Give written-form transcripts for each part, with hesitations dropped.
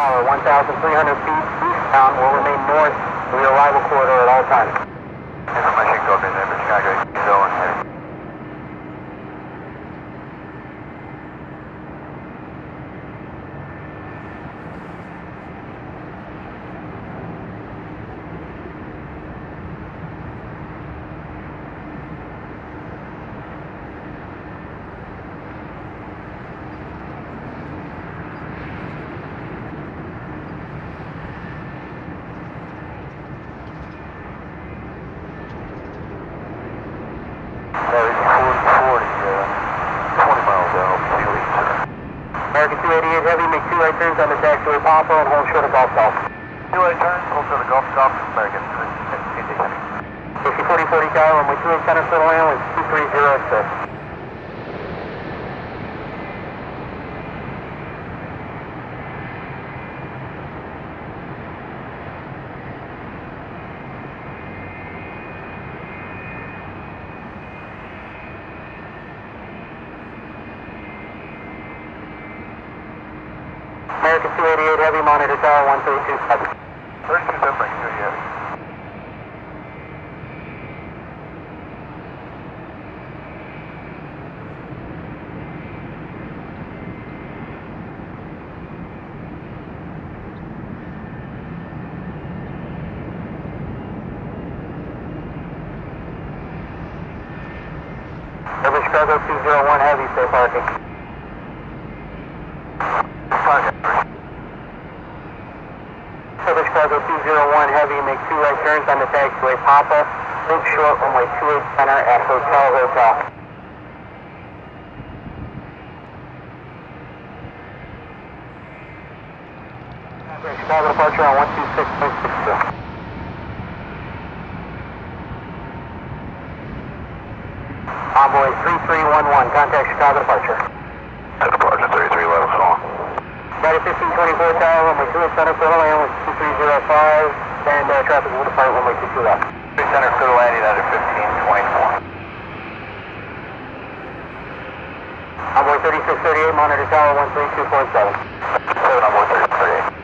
Tower, 1,300 feet eastbound, will remain north of your arrival corridor at all times. Information copy, Denver, Chicago, zone heading. American 288 Heavy, make 2 right turns on the taxiway Papa and hold short of Golf Golf. 2 right turns, hold short of Golf Golf, American 288 Heavy. 4040 Tower, runway 28 center, settle land with 230 express. American 288 Heavy, monitor tower 1327. 32 American 288 Heavy. Urban Chicago 201 Heavy, stay parking. Urban Chicago 201 Heavy, make 2 right turns on the taxiway Papa, hold short runway 28 center at Hotel. Chicago departure on 126.62. Envoy 3311, contact Chicago departure. Departure 33 level song. United 1524 Tower, runway 28 center, clear to land with 2305, and traffic will depart runway 22 left. 3 center, clear to land, United 1524. Envoy 3638, monitor tower 13247. 7 Envoy 3638.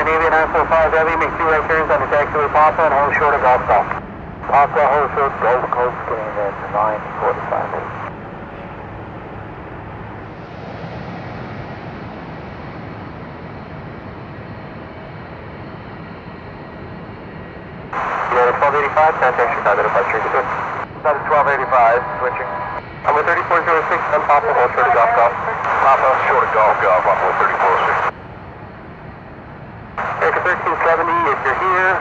Navy 945 Heavy, make 2 right turns on the taxiway Papa and hold short of Golf Golf. Papa, hold short Golf Golf, getting at 945. United 1285, contact Chicago departure. United 1285, switching. Number 3406, then Papa, hold short of Golf Golf. Papa, short of Golf Golf, Envoy 3406. American 1370, if you're here,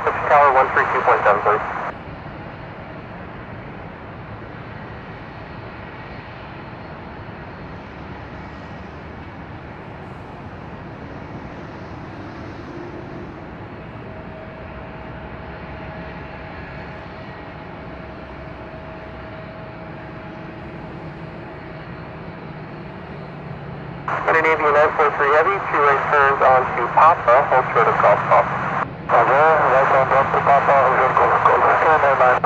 switch to tower 132.7, please. Navy 943 Heavy, 2 right turns onto Papa, hold short of Golf Golf. Right on Papa, hold short of Golf Golf.